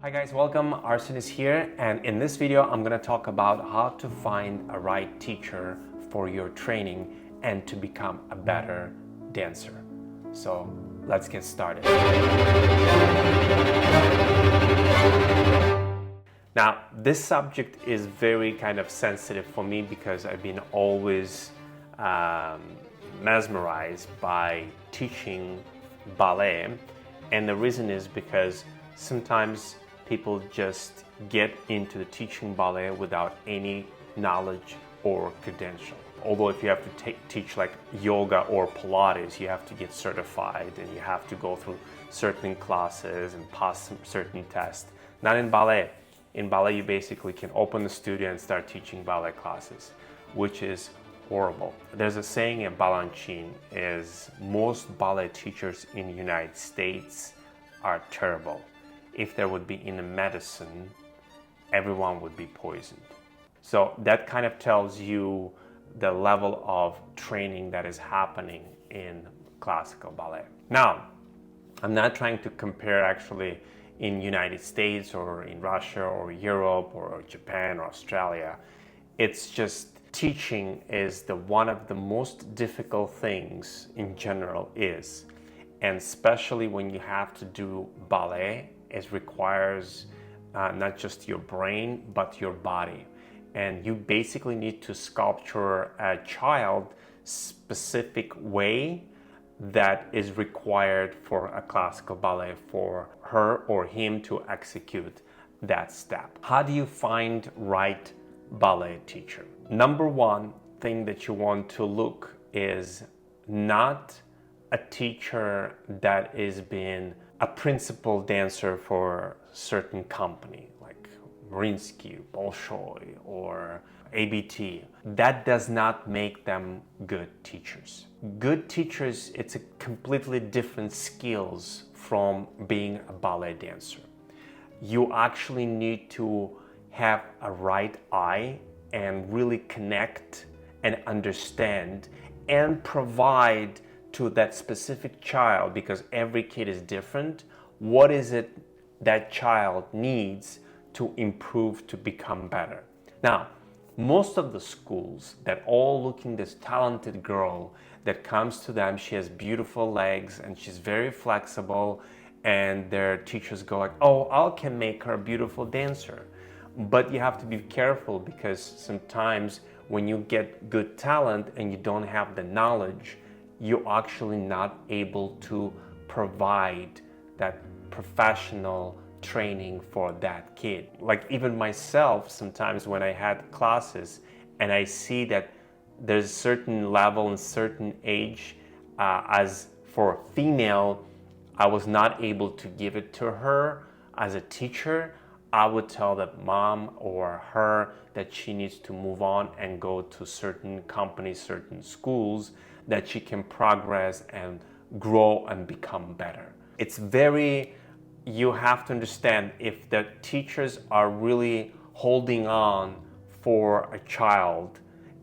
Hi guys, welcome. Arsen is here, and in this video I'm going to talk about how to find a right teacher for your training and to become a better dancer. So let's get started. Now, this subject is very kind of sensitive for me because I've been always mesmerized by teaching ballet, and the reason is because sometimes people just get into the teaching ballet without any knowledge or credential. Although if you have to teach like yoga or Pilates, you have to get certified and you have to go through certain classes and pass certain tests. Not in ballet. In ballet, you basically can open the studio and start teaching ballet classes, which is horrible. There's a saying in Balanchine is most ballet teachers in the United States are terrible. If there would be in a medicine, everyone would be poisoned. So that kind of tells you the level of training that is happening in classical ballet. Now, I'm not trying to compare actually in United States or in Russia or Europe or Japan or Australia. It's just teaching is one of the most difficult things in general is. And especially when you have to do ballet, it requires not just your brain, but your body. And you basically need to sculpture a child specific way that is required for a classical ballet for her or him to execute that step. How do you find right ballet teacher? Number one thing that you want to look is not a teacher that is being a principal dancer for a certain company like Mariinsky, Bolshoi, or ABT. That does not make them good teachers. Good teachers, it's a completely different skills from being a ballet dancer. You actually need to have a right eye and really connect and understand and provide to that specific child, because every kid is different. What is it that child needs to improve to become better? Now, most of the schools that all looking this talented girl that comes to them, she has beautiful legs and she's very flexible, and their teachers go like, oh, I can make her a beautiful dancer. But you have to be careful because sometimes when you get good talent and you don't have the knowledge, you're actually not able to provide that professional training for that kid. Like even myself, sometimes when I had classes and I see that there's a certain level and certain age, as for a female, I was not able to give it to her as a teacher. I would tell that mom or her that she needs to move on and go to certain companies, certain schools, that she can progress and grow and become better. You have to understand if the teachers are really holding on for a child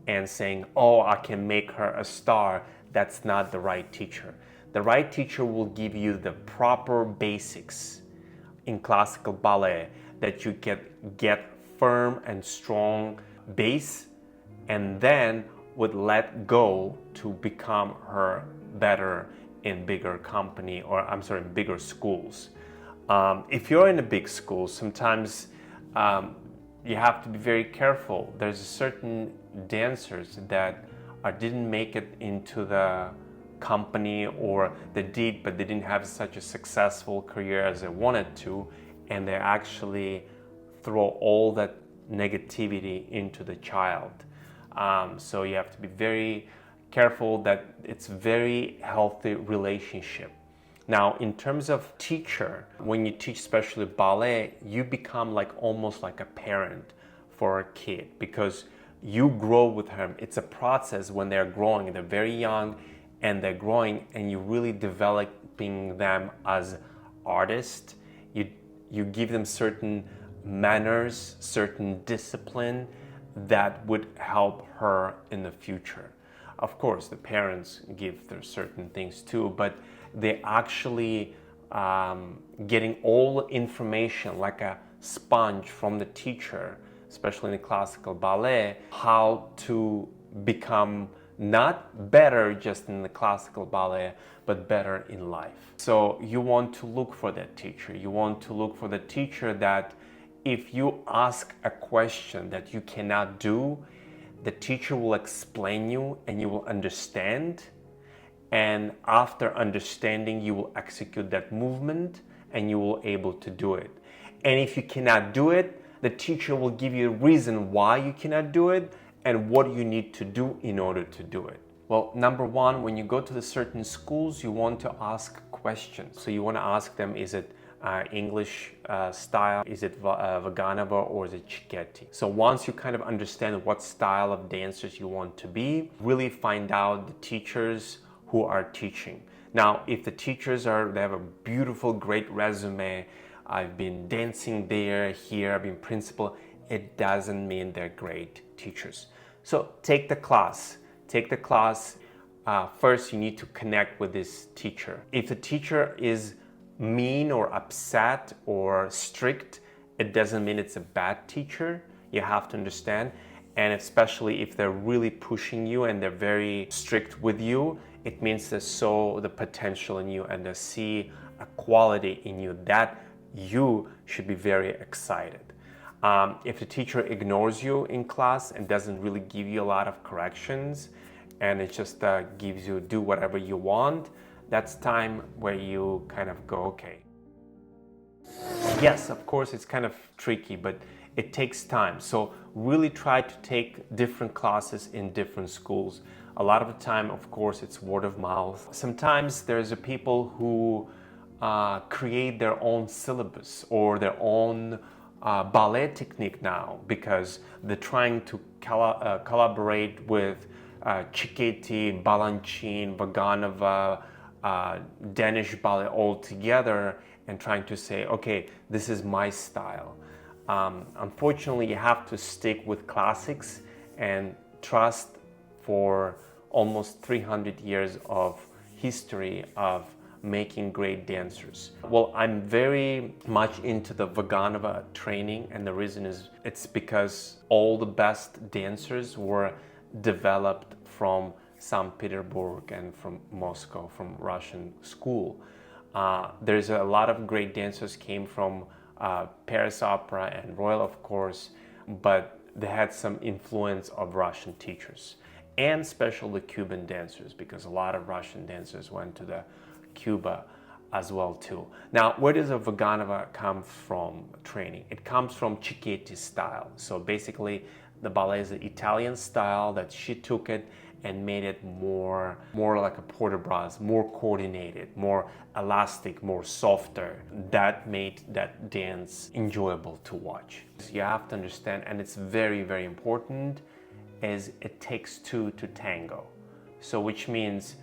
and saying, oh, I can make her a star, that's not the right teacher. The right teacher will give you the proper basics in classical ballet that you get firm and strong base, and then would let go to become her better in bigger company, or in bigger schools. If you're in a big school, sometimes you have to be very careful. There's certain dancers that didn't make it into the company, or they did, but they didn't have such a successful career as they wanted to, and they actually throw all that negativity into the child. So you have to be very careful that it's very healthy relationship. Now, in terms of teacher, when you teach especially ballet, you become almost like a parent for a kid because you grow with them. It's a process when they're growing. They're very young and they're growing, and you're really developing them as artists. You give them certain manners, certain discipline that would help her in the future. Of course, the parents give their certain things too, but they actually getting all the information like a sponge from the teacher, especially in the classical ballet, how to become not better just in the classical ballet, but better in life. So you want to look for that teacher. You want to look for the teacher that if you ask a question that you cannot do, the teacher will explain you and you will understand. And after understanding, you will execute that movement and you will able to do it. And if you cannot do it, the teacher will give you a reason why you cannot do it and what you need to do in order to do it. Well, number one, when you go to the certain schools, you want to ask questions. So you want to ask them, is it English style, is it Vaganova, or is it Cicchetti? So once you kind of understand what style of dancers you want to be, really find out the teachers who are teaching. Now, if the teachers they have a beautiful, great resume, I've been dancing there, here, I've been principal, it doesn't mean they're great teachers. So take the class. Take the class. First, you need to connect with this teacher. If the teacher is mean or upset or strict, it doesn't mean it's a bad teacher. You have to understand. And especially if they're really pushing you and they're very strict with you, it means they saw the potential in you and they see a quality in you that you should be very excited. If the teacher ignores you in class and doesn't really give you a lot of corrections and it just gives you do whatever you want, that's time where you kind of go, okay. Yes, of course, it's kind of tricky, but it takes time. So really try to take different classes in different schools. A lot of the time, of course, it's word of mouth. Sometimes there's people who create their own syllabus or their own ballet technique now because they're trying to collaborate with Cicchetti, Balanchine, Vaganova, Danish ballet all together and trying to say, okay, this is my style. Unfortunately, you have to stick with classics and trust for almost 300 years of history of making great dancers. Well, I'm very much into the Vaganova training, and the reason is it's because all the best dancers were developed from St. Petersburg and from Moscow, from Russian school. There's a lot of great dancers came from Paris Opera and Royal, of course, but they had some influence of Russian teachers and especially Cuban dancers because a lot of Russian dancers went to the Cuba as well too. Now, where does a Vaganova come from training? It comes from Cicchetti style. So basically, the ballet is the Italian style that she took it and made it more like a port de bras, more coordinated, more elastic, more softer. That made that dance enjoyable to watch. So you have to understand, and it's very, very important, is it takes two to tango. So which means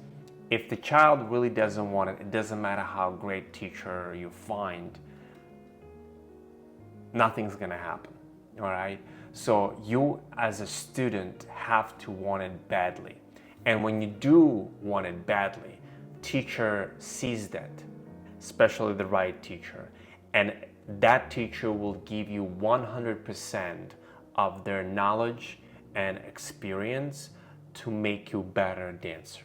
if the child really doesn't want it, it doesn't matter how great teacher you find, nothing's gonna happen, all right? So you as a student have to want it badly. And when you do want it badly, teacher sees that, especially the right teacher. And that teacher will give you 100% of their knowledge and experience to make you a better dancer.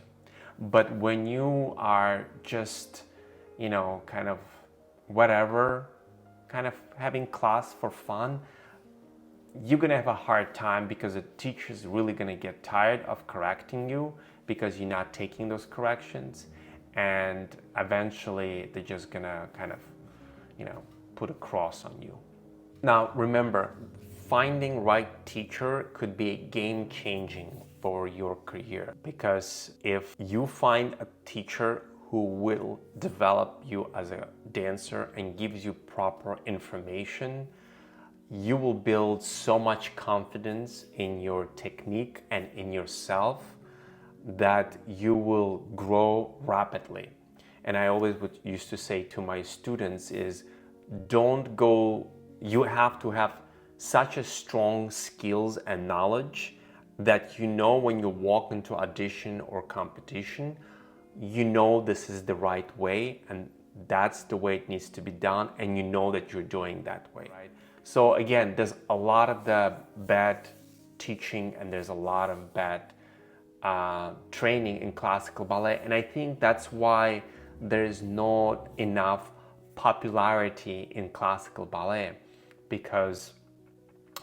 But when you are just, kind of whatever, kind of having class for fun, you're gonna have a hard time because the teacher's really gonna get tired of correcting you because you're not taking those corrections, and eventually they're just gonna kind of, put a cross on you. Now remember, finding right teacher could be game-changing for your career, because if you find a teacher who will develop you as a dancer and gives you proper information, you will build so much confidence in your technique and in yourself that you will grow rapidly. And I always used to say to my students is, you have to have such a strong skills and knowledge that when you walk into audition or competition, this is the right way and that's the way it needs to be done, and you know that you're doing that way, right? So again, there's a lot of the bad teaching and there's a lot of bad training in classical ballet, and I think that's why there is not enough popularity in classical ballet, because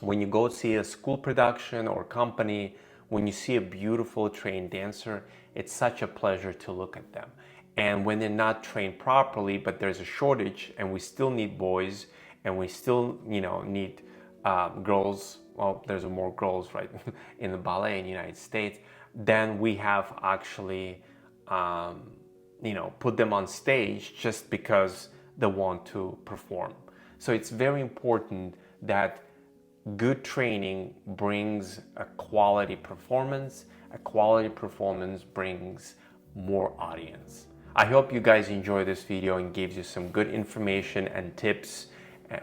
when you go see a school production or company, when you see a beautiful trained dancer, it's such a pleasure to look at them. And when they're not trained properly, but there's a shortage and we still need boys and we still, need girls, well, there's more girls, right, in the ballet in the United States, then we have actually, put them on stage just because they want to perform. So it's very important that good training brings a quality performance. A quality performance brings more audience. I hope you guys enjoy this video and gives you some good information and tips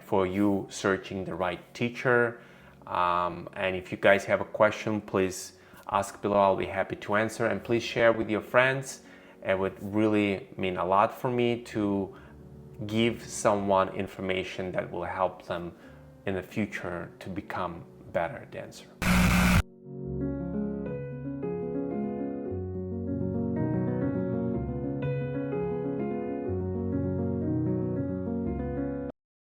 for you searching the right teacher. And if you guys have a question, please ask below. I'll be happy to answer. And please share with your friends. It would really mean a lot for me to give someone information that will help them in the future to become a better dancer.